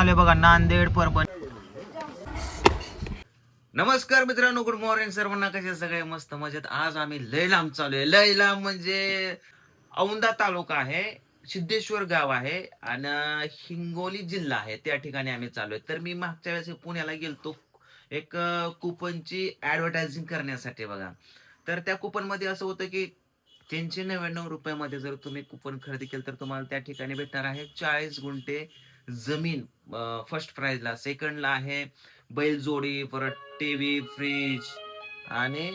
चालू बघा नांदेड परभणी. नमस्कार मित्रांनो, गुड मॉर्निंग सर्वांना. कसे सगळे मस्त मजेत. आज आम्ही लय लांब चालूय. लय लांब म्हणजे औंधा तालुका आहे, सिद्धेश्वर गाव आहे आणि हिंगोली जिल्हा आहे, त्या ठिकाणी आम्ही चालू आहे. तर मी मागच्या वेळेस पुण्याला गेलतो एक कुपनची ऍडव्हर्टायझिंग करण्यासाठी बघा. तर त्या कुपन मध्ये असं होतं की 399 रुपयामध्ये जर तुम्ही कुपन खरेदी केलं तर तुम्हाला त्या ठिकाणी भेटणार आहे 40 गुंठे जमीन फर्स्ट प्राइजला. सेकंडला आहे बैलजोडी, परत टीव्ही, फ्रीज आणि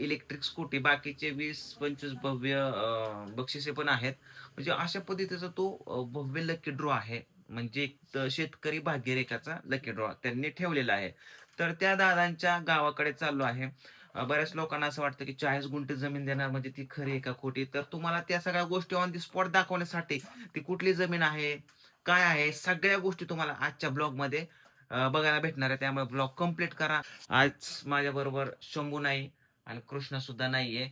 इलेक्ट्रिक स्कूटी. बाकीचे 20-25 भव्य बक्षिसे पण आहेत. म्हणजे अशा पद्धतीचा तो भव्य लकी ड्रॉ आहे. म्हणजे शेतकरी भाग्यरेखाचा लकी ड्रॉ त्यांनी ठेवलेला आहे. तर त्या दादांच्या गावाकडे चाललो आहे. बऱ्याच लोकांना असं वाटतं की 40 गुंठे जमीन देणार म्हणजे ती खरी आहे का खोटी. तर तुम्हाला त्या सगळ्या गोष्टी ऑन दी स्पॉट दाखवण्यासाठी ती कुठली जमीन आहे, काय आहे, सगळ्या गोष्टी तुम्हाला आजच्या ब्लॉग मध्ये बघायला भेटणार आहे. त्यामुळे ब्लॉग कम्प्लीट करा. आज माझ्या बरोबर शंभू नाही आणि कृष्णा सुद्धा नाहीये.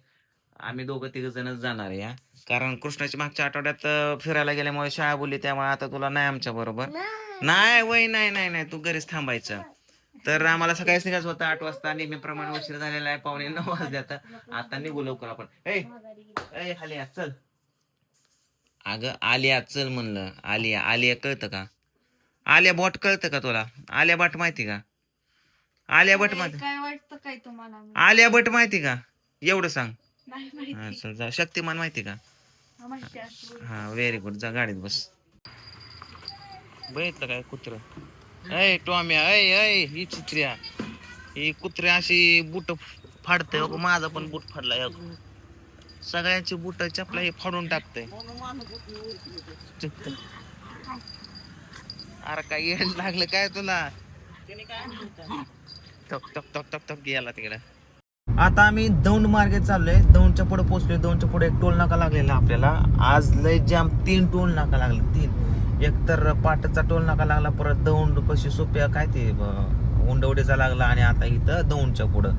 आम्ही दोघं तिघ जणच जाणार आहे. कारण कृष्णाची मागच्या आठवड्यात फिरायला गेल्यामुळे शाळा बोलली, त्यामुळे आता तुला नाही आमच्या बरोबर. नाही वय, नाही नाही नाही, तू घरीच थांबायचं. तर आम्हाला सकाळीच निघायचं होतं 8 वाजता. नेहमीप्रमाणे उशीर झालेला आहे, 8:45 वाजले. आता निघू लवकर आपण. ए आलिया चल. अगं आलिया चल म्हणलं. आलिया आलिया कळतं का? आलिया भट कळतं का तुला? आलिया भट माहिती का? आलिया भट माहिती? काय वाटतं काय तुम्हाला? आलिया भट माहिती का? एवढं सांग. नाही माहिती. चल जा. शक्तिमान माहिती का? माहिती असेल. हा व्हेरी गुड. जा गाडीत बस. बघितलं काय कुत्र? ऐ टॉम्या, ऐ ही चित्र्या, ही कुत्र्या अशी बुट फाडते. माझा पण बूट फाडला. सगळ्यांची बुट चपला हे फाडून टाकतंय. अरे काय येड लागलं काय तुला? टक टक टक टक टक गेला तिकडे. आता आम्ही दौंड मार्गे चाललोय. दौंडच्या पुढे पोहोचलोय. दौंडच्या पुढे एक टोल नाका लागलेला आपल्याला. आज लय जाम 3 टोल नाका लागले. 3. एक तर पाटचा टोल नाका लागला, परत दौंड पशी सोप्या काय ते उंडवडीचा लागला, आणि आता इथं दौंडच्या पुढं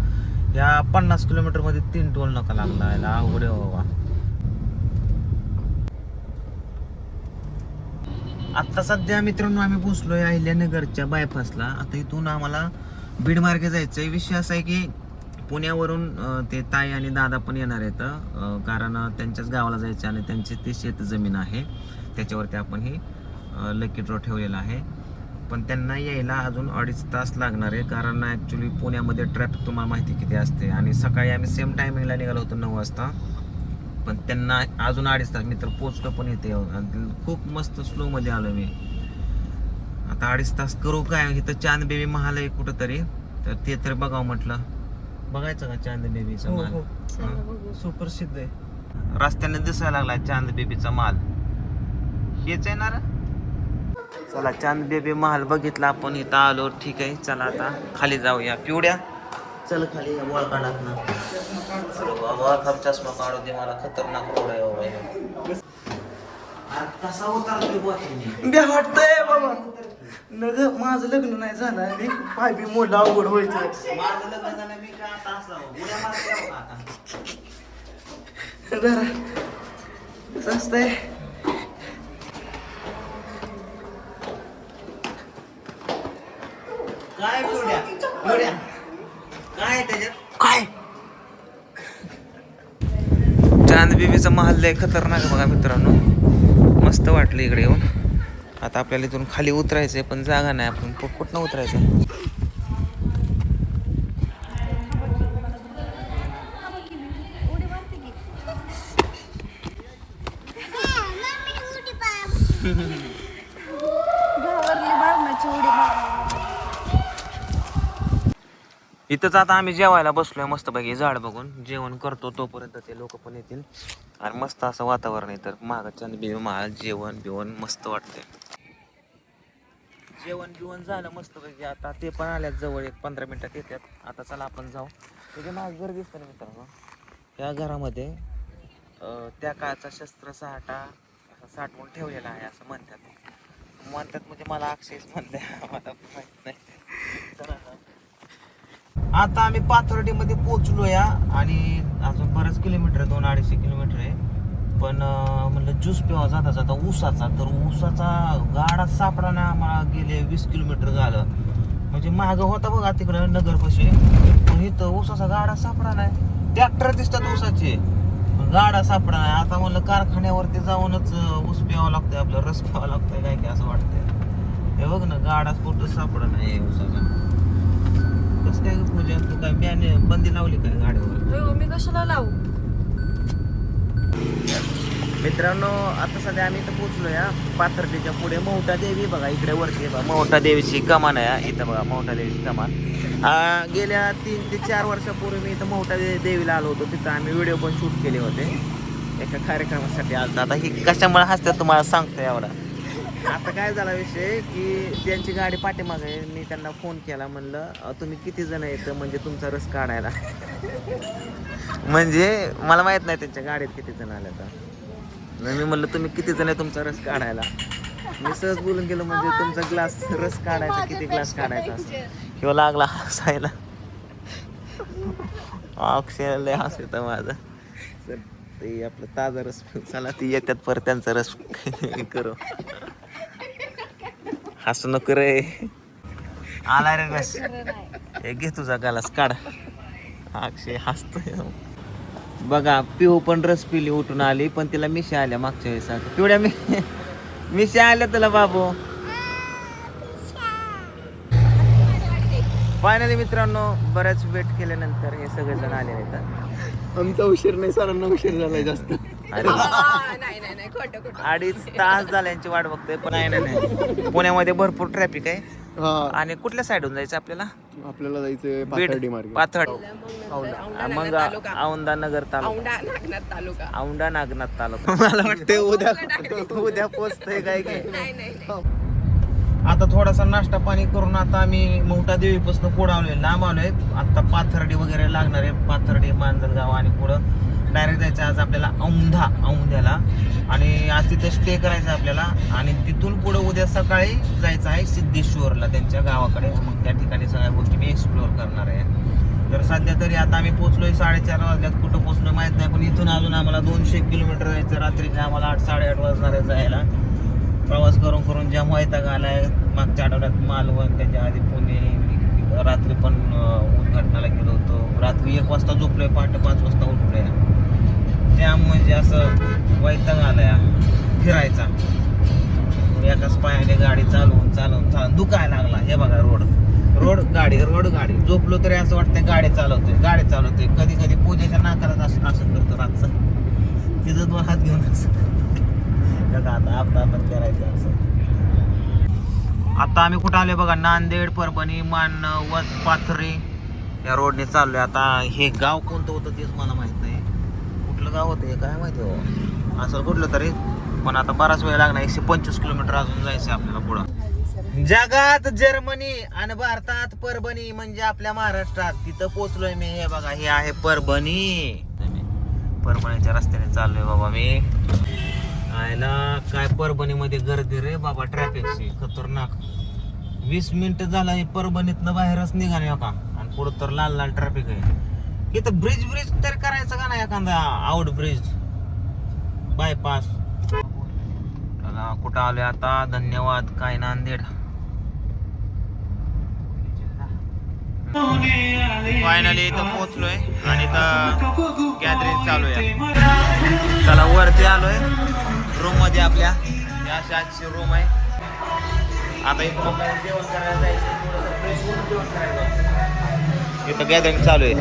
ह्या 50 किलोमीटर मध्ये 3 टोल नाका लागला. अवघड आहे बाबा. आता सध्या मित्रांनो आम्ही पोहोचलोय अहिल्यानगरच्या बायपासला. आता इथून आम्हाला बीड मार्गे जायचंय. विषय असा आहे की पुण्यावरून ते ताई आणि दादा पण येणार आहेत, कारण त्यांच्याच गावाला जायचं आणि त्यांची ते शेत जमीन आहे, त्याच्यावरती आपण ही लकी ड्रॉ ठेवलेला आहे. पण त्यांना यायला अजून 2.5 तास लागणार आहे, कारण ॲक्च्युली पुण्यामध्ये ट्रॅफिक तुम्हाला माहिती किती असते. आणि सकाळी आम्ही सेम टायमिंगला निघालो होतो 9 वाजता, पण त्यांना अजून 2.5 तास. मी तर पोचलो पण येते. खूप मस्त स्लो मध्ये आलो मी. आता 2.5 तास करू काय. इथं चांद बेबी महाल आहे कुठंतरी, तर ते तर बघावं म्हटलं. बघायचं का चांद बेबीचा माल? सुप्रसिद्ध आहे. रस्त्याने दिसायला लागलाय चांद बेबीचा माल. हेच आहे ना रे? चला चांद बेबी महाल बघितला आपण. इथं आलो. ठीक आहे, चला आता खाली जाऊया. पिवड्या चल खाली. वळका टाकणं बाबा. चष्मा काढू दे मला. खतरनाक रोड आहे बाबा. कसा होता बे वाटतंय बाबा. नग माझं लग्न नाही झालं आणि पाय बी मोठं अवघड व्हायचं. माझं लग्न झालं मी काय आता असावं. उड्या मारते का आता? जरा कसं असतंय. काय पिवड्या पिवड्या काय आहे त्याच्यात? काय चांद बेबीचा महाल लय खतरनाक बघा मित्रांनो. मस्त वाटलं इकडे येऊन. आता आपल्याला इथून खाली उतरायचंय, पण जागा नाही. आपण कुठनं उतरायचं? इथंच आता आम्ही जेवायला बसलोय मस्त पैकी. झाड बघून जेवण करतो तोपर्यंत ते लोक पण येतील. आणि मस्त असं वातावरण आहे. तर मागच्या महाल जेवण बिवण मस्त वाटतंय. जेवण बिवण झालं मस्त पैकी. आता ते पण आल्यात जवळ. 1-15 मिनिटात येतात. आता चला आपण जाऊ. त्याच्या मागे घर दिसतं ना मित्रांनो. त्या घरामध्ये त्या काळचा शस्त्रसाठा असा साठवून ठेवलेला आहे असं म्हणतात. म्हणजे मला अक्षयच म्हणते. मला माहित नाही. आता आम्ही पाथर्डी मध्ये पोहोचलो या. आणि अजून बरेच किलोमीटर 200-250 किलोमीटर आहे. पण म्हणलं ज्यूस पिवा जाता जाता ऊसाचा, तर ऊसाचा गाडा सापडा ना आम्हाला. गेले 20 किलोमीटर झालं. म्हणजे मागं होता बघा तिकडं नगरपाशी, पण इथं ऊसाचा गाडा सापडा नाही. ट्रॅक्टर दिसतात ऊसाचे, गाडा सापडा नाही. आता म्हणलं कारखान्यावरती जाऊनच ऊस प्यावं लागतंय, आपलं रस प्यावं लागतंय काय की असं वाटतंय. हे बघ ना, गाडा कुठं सापडा नाही ऊसाचा. कसं काय पूजा, तू काय बियाणे बंदी लावली काय गाडीवर? मी कशाला लावू? मित्रांनो, आता सध्या आम्ही इथं पोहोचलो या पाथर्डीच्या पुढे. मोठा देवी बघा इकडे वरती बघा, मोठा देवीची कमान आहे इथं बघा, मोठा देवीची कमान. गेल्या 3 ते 4 वर्षापूर्वी मी इथं मोठा देवीला आलो होतो. तिथं आम्ही व्हिडिओ पण शूट केले होते एका कार्यक्रमासाठी आलता. आता ही कशामुळे हसतात तुम्हाला सांगतो एवढा. आता काय झाला विषय की त्यांची गाडी पाठीमागे आहे. मी त्यांना फोन केला, म्हणलं तुम्ही किती जण येतं म्हणजे तुमचा रस काढायला. म्हणजे मला माहित नाही त्यांच्या गाडीत किती जण आले तर. मी म्हणलं तुम्ही किती जण आहे तुमचा रस काढायला. मी सहज बोलून गेलो, म्हणजे तुमचा ग्लास रस काढायचा, किती ग्लास काढायचा असं. किंवा लागला हसायला. अक्षय लय हसतं माझं. सर ते आपलं ताजा रस चला, ती येतात परत त्यांचा रस करू. हसू नको रे. आला रे रस, हे घे तुझा गालास काढ. अक्षय हसतोय बघा. पिऊ पण रस पिली उठून आली, पण तिला मिशा आल्या मागच्या वेळेस. पिवड्या मिशा आल्या तुला बाबू. फायनली मित्रांनो, बऱ्याच वेट केल्यानंतर हे सगळेजण आले आहेत. आमचा उशीर नाही, सरांना उशीर झालाय जास्त. अरे 2.5 तास झाल्यांची वाट बघतोय, पण नाही. पुण्यामध्ये भरपूर ट्रॅफिक आहे. आणि कुठल्या साईडून जायचं आपल्याला? आपल्याला जायचंय पाथर्डी मार्गे. पाथर्ड, मग औंधा नगर तालुका, औंढा नागनाथ तालुका. मला वाटतंय उद्या पोचतंय काय की. आता थोडासा नाश्ता पाणी करून आता आम्ही मोठा देवीपासून पुढे आलोय, लांब आलोय. आता पाथर्डी वगैरे लागणार आहे. पाथर्डी, मांजलगाव आणि पुढं डायरेक्ट जायचं आज आपल्याला औंध्याला. आणि आज तिथे स्टे करायचं आपल्याला. आणि तिथून पुढे उद्या सकाळी जायचं आहे सिद्धेश्वरला, त्यांच्या गावाकडे. मग त्या ठिकाणी सगळ्या गोष्टी मी एक्सप्लोअर करणार आहे. तर सध्या तरी आता आम्ही पोहोचलोय 4:30 वाजल्यात. कुठं पोहोचलो माहित नाही, पण इथून अजून आम्हाला 200 किलोमीटर जायचं. रात्रीचे आम्हाला 8-8:30 वाजणार आहे जायला. प्रवास करून करून ज्या वैताग आलाय. मागच्या आठवड्यात मालवण, त्याच्या आधी पुणे. रात्री पण उद्घाटनाला गेलो होतो. रात्री 1 वाजता झोपलोय, पहाटे 5 वाजता उठलोय. जाम म्हणजे असं वैताग आलाय फिरायचा. एकाच पायाने गाडी चालवून दुखायला लागला. हे बघा रोड गाडी झोपलो तरी असं वाटतंय गाडी चालवतोय. कधी कधी पूजेच्या नाकाला असं करतो रातचं. तिथं 2 हात घेऊन असं आता आपण करायचं असं. आता आम्ही कुठं आलोय बघा, नांदेड, परभणी, मानवत, पाथरे या रोडने चाललोय. आता हे गाव कोणतं होतं तेच मला माहित नाही. कुठलं गाव होतं हे काय माहिती हो, असं कुठलं तरी. पण आता बराच वेळ लागणार. 125 किलोमीटर अजून जायचं आपल्याला पुढं. जगात जर्मनी आणि भारतात परभणी, म्हणजे आपल्या महाराष्ट्रात. तिथं पोहोचलोय मी. हे बघा, हे आहे परभणी. परभणीच्या रस्त्याने चाललोय बाबा मी. आयला काय परभणीमध्ये गर्दी रे बाबा, ट्रॅफिकची खतरनाक. 20 मिनिटं झाला हे परभणीतनं बाहेरच निघाले का. आणि पुढं तर लाल ट्रॅफिक आहे. इथं ब्रिज तर करायचं का नाही एखादा, आउट ब्रिज, बायपास. चला कुठं आलोय आता. धन्यवाद काय नांदेड. फायनली इथं पोहोचलोय आणि इथं गॅदरिंग चालू आहे. चला वरती आलोय रूम मध्ये आपल्या. अशी आजची रूम आहे. आता इथं आपल्याला जेवण करायला जायचं, थोडंसं फ्रेश होऊन जेवण करायचं. इथं गॅदरिंग चालू आहे.